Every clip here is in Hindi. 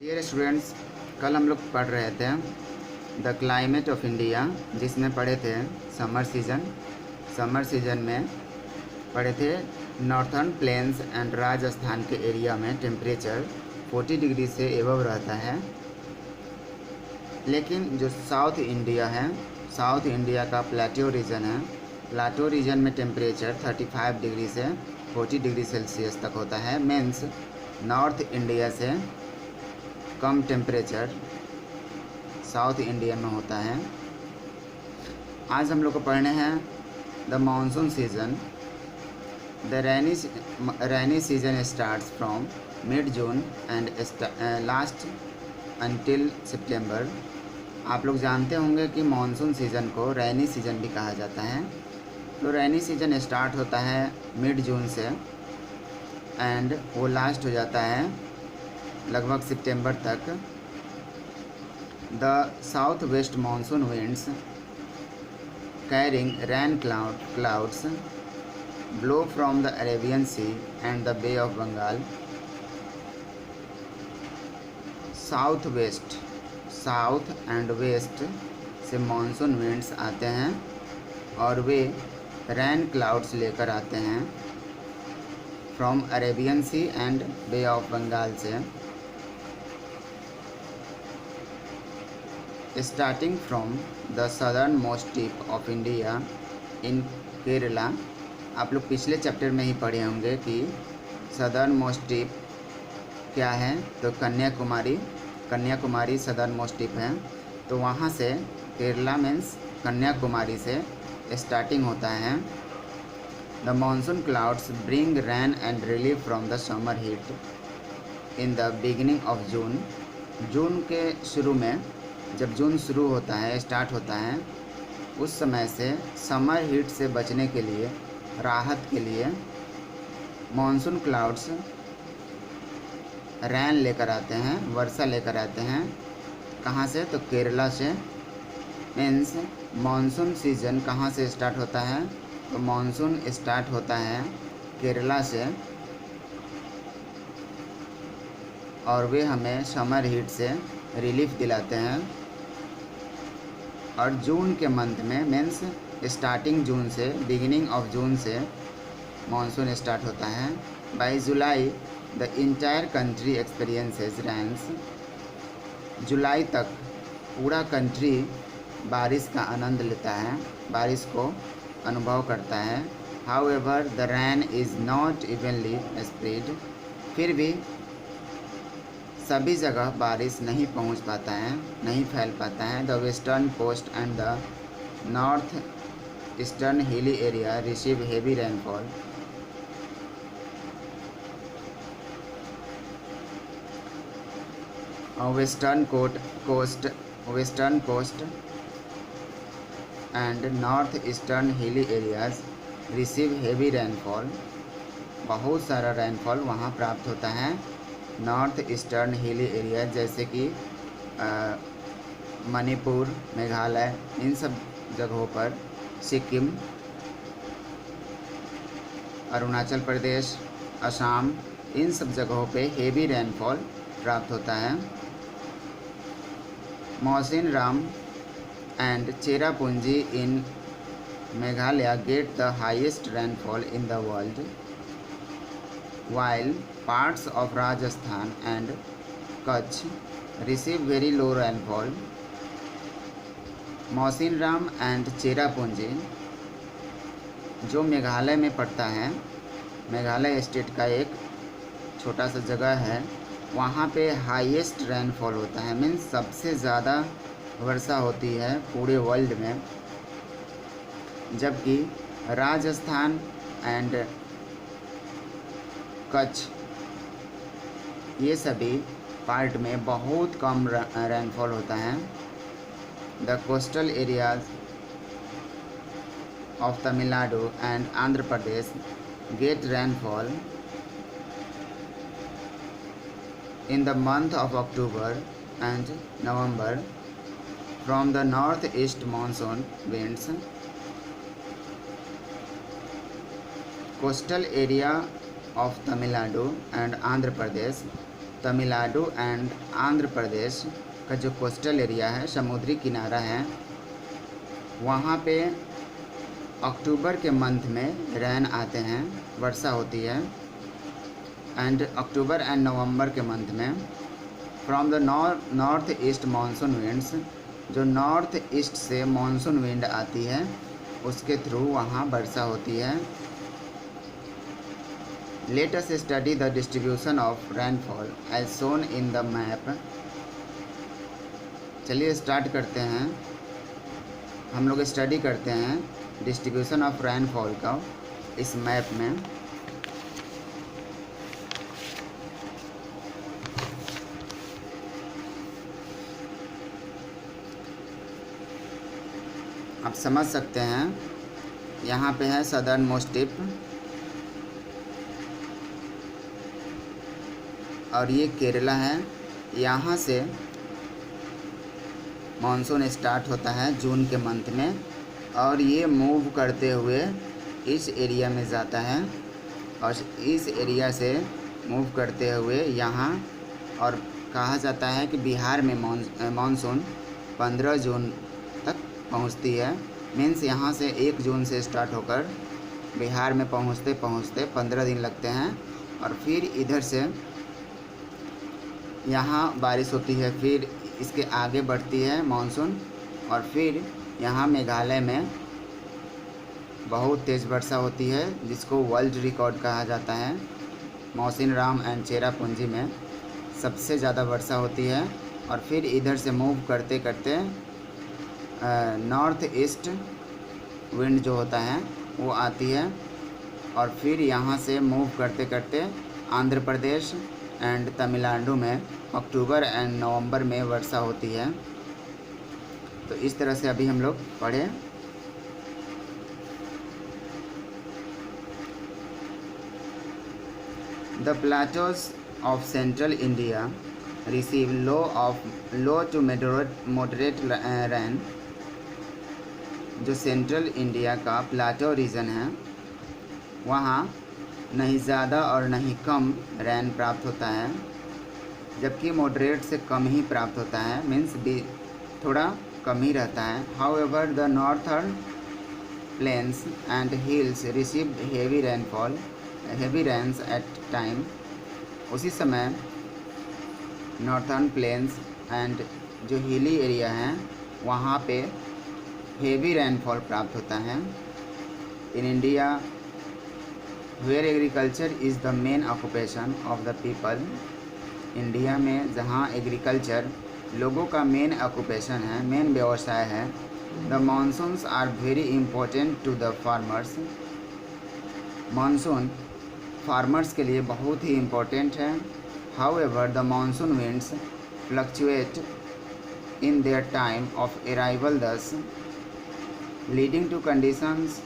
डियर स्टूडेंट्स, कल हम लोग पढ़ रहे थे द क्लाइमेट ऑफ इंडिया, जिसमें पढ़े थे समर सीजन में पढ़े थे नॉर्थर्न प्लेन्स एंड राजस्थान के एरिया में टेम्परेचर 40 डिग्री से एबव रहता है। लेकिन जो साउथ इंडिया है, साउथ इंडिया का प्लेट्यू रीजन है, प्लेट्यू रीजन में टेम्परेचर 35 डिग्री से 40 डिग्री सेल्सियस तक होता है। मीन्स नॉर्थ इंडिया से कम टेम्परेचर साउथ इंडिया में होता है। आज हम लोग को पढ़ने हैं the monsoon season. The rainy season starts from mid June and last until September. आप लोग जानते होंगे कि मानसून सीज़न को रेनी सीजन भी कहा जाता है। तो रेनी सीजन स्टार्ट होता है मिड जून से एंड वो लास्ट हो जाता है लगभग सितंबर तक। The south west monsoon winds carrying rain clouds blow from the Arabian sea and the bay of Bengal. South and west से मानसून विंड्स आते हैं और वे रेन क्लाउड्स लेकर आते हैं from Arabian sea and bay of Bengal से। Starting from the southern most tip of India in Kerala. आप लोग पिछले चैप्टर में ही पढ़े होंगे कि सदर्न मोस्ट टिप क्या है, तो कन्याकुमारी सदर्न मोस्ट टिप है। तो वहाँ से केरला मीन्स कन्याकुमारी से स्टार्टिंग होता है। The monsoon clouds bring rain and relief from the summer heat in the beginning of June. जून के शुरू में, जब जून शुरू होता है, स्टार्ट होता है, उस समय से समर हीट से बचने के लिए, राहत के लिए मॉनसून क्लाउड्स रैन लेकर आते हैं, वर्षा लेकर आते हैं। कहाँ से? तो केरला से। मीन्स मॉनसून सीजन कहाँ से स्टार्ट होता है? तो मॉनसून स्टार्ट होता है केरला से और वे हमें समर हीट से रिलीफ दिलाते हैं। और जून के मंथ में, मीन्स स्टार्टिंग जून से, बिगिनिंग ऑफ जून से मानसून स्टार्ट होता है। By July the entire country experiences rains. जुलाई तक पूरा कंट्री बारिश का आनंद लेता है, बारिश को अनुभव करता है। However the rain is not evenly spread. फिर भी सभी जगह बारिश नहीं पहुंच पाता है, नहीं फैल पाता है। The western coast and the north eastern hilly area receive heavy rainfall. Western coast and north eastern hilly areas receive heavy rainfall. बहुत सारा रेनफॉल वहाँ प्राप्त होता है। नॉर्थ ईस्टर्न हिली एरिया जैसे कि मणिपुर, मेघालय, इन सब जगहों पर, सिक्किम, अरुणाचल प्रदेश, असम, इन सब जगहों पे हेवी रेनफॉल प्राप्त होता है। Mawsynram and Cherrapunji in Meghalaya get the highest rainfall in the world, while parts of Rajasthan and Kutch receive very low rainfall. Mawsynram and Cherrapunji जो मेघालय में पड़ता है, मेघालय स्टेट का एक छोटा सा जगह है, वहाँ पे हाईएस्ट रेनफॉल होता है। मीन्स सबसे ज़्यादा वर्षा होती है पूरे वर्ल्ड में। जबकि राजस्थान एंड कच्छ, ये सभी पार्ट में बहुत कम रेनफॉल होता है। The coastal areas of Tamil Nadu and Andhra Pradesh get rainfall in the month of October and November from the north east monsoon winds. Coastal area of Tamil Nadu and Andhra Pradesh Tamil Nadu and Andhra Pradesh का जो कोस्टल एरिया है, समुद्री किनारा है, वहाँ पे अक्टूबर के मंथ में रेन आते हैं, वर्षा होती है। एंड अक्टूबर एंड नवंबर के मंथ में from the north east monsoon winds, जो नॉर्थ ईस्ट से मानसून विंड आती है उसके थ्रू वहाँ वर्षा होती है। Let us study the distribution of rainfall as shown in the map. चलिए स्टार्ट करते हैं, हम लोग स्टडी करते हैं डिस्ट्रीब्यूशन ऑफ रेनफॉल का इस मैप में। आप समझ सकते हैं, यहाँ पे है सदर्न मोस्ट टिप और ये केरला है। यहाँ से मानसून स्टार्ट होता है जून के मंथ में और ये मूव करते हुए इस एरिया में जाता है और इस एरिया से मूव करते हुए यहाँ, और कहा जाता है कि बिहार में मानसून 15 जून तक पहुँचती है। मीन्स यहाँ से 1 जून से स्टार्ट होकर बिहार में पहुँचते पहुँचते 15 दिन लगते हैं और फिर इधर से यहाँ बारिश होती है, फिर इसके आगे बढ़ती है मानसून और फिर यहाँ मेघालय में बहुत तेज़ वर्षा होती है जिसको वर्ल्ड रिकॉर्ड कहा जाता है। मौसिनराम एंड चेरापूंजी में सबसे ज़्यादा वर्षा होती है और फिर इधर से मूव करते करते नॉर्थ ईस्ट विंड जो होता है वो आती है और फिर यहाँ से मूव करते करते आंध्र प्रदेश एंड तमिलनाडु में अक्टूबर एंड नवंबर में वर्षा होती है। तो इस तरह से अभी हम लोग पढ़े। The plateaus of central India receive low to moderate rain. जो सेंट्रल इंडिया का प्लाटो रीजन है वहाँ नहीं ज़्यादा और नहीं कम रेन प्राप्त होता है, जबकि मॉडरेट से कम ही प्राप्त होता है, मीन्स भी थोड़ा कम ही रहता है। However the northern plains and hills receive heavy rains at time. उसी समय नॉर्थर्न प्लेन्स एंड जो हिली एरिया हैं वहाँ पे हेवी रेनफॉल प्राप्त होता है। In India where agriculture is the main occupation of the people. India में जहाँ एग्रीकल्चर लोगों का मेन ऑक्यूपेशन है, मेन व्यवसाय है। The monsoons are very important to the farmers. Monsoon farmers के लिए बहुत ही इम्पोर्टेंट है। However the monsoon winds fluctuate in their time of arrival, thus leading to conditions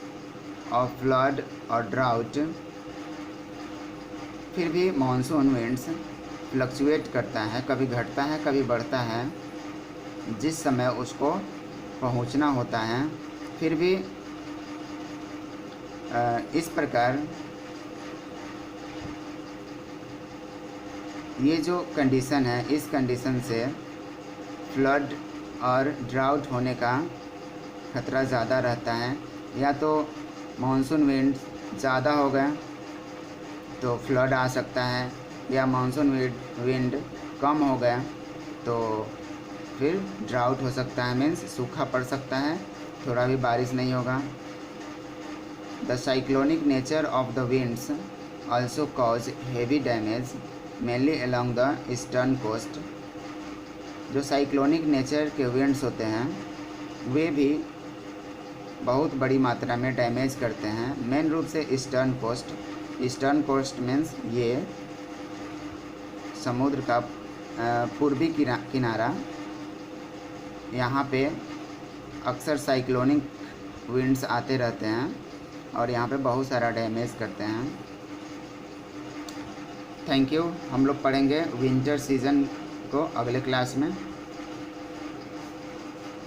of flood और ड्राउट। फिर भी मानसून विंड्स फ्लक्चुएट करता है, कभी घटता है कभी बढ़ता है, जिस समय उसको पहुंचना होता है। फिर भी इस प्रकार ये जो कंडीशन है, इस कंडीशन से फ्लड और ड्राउट होने का खतरा ज़्यादा रहता है। या तो मानसून विंड ज़्यादा हो गया तो फ्लड आ सकता है, या मानसून विंड कम हो गया तो फिर ड्राउट हो सकता है, मीन्स सूखा पड़ सकता है, थोड़ा भी बारिश नहीं होगा। The cyclonic nature of the winds also cause heavy damage mainly along the eastern coast. जो साइक्लोनिक नेचर के विंड्स होते हैं वे भी बहुत बड़ी मात्रा में डैमेज करते हैं, मेन रूप से eastern coast. Eastern coast means ये समुद्र का पूर्वी किनारा, यहाँ पे अक्सर साइक्लोनिक विंड्स आते रहते हैं और यहाँ पे बहुत सारा डैमेज करते हैं। Thank you. हम लोग पढ़ेंगे विंटर सीज़न को अगले क्लास में।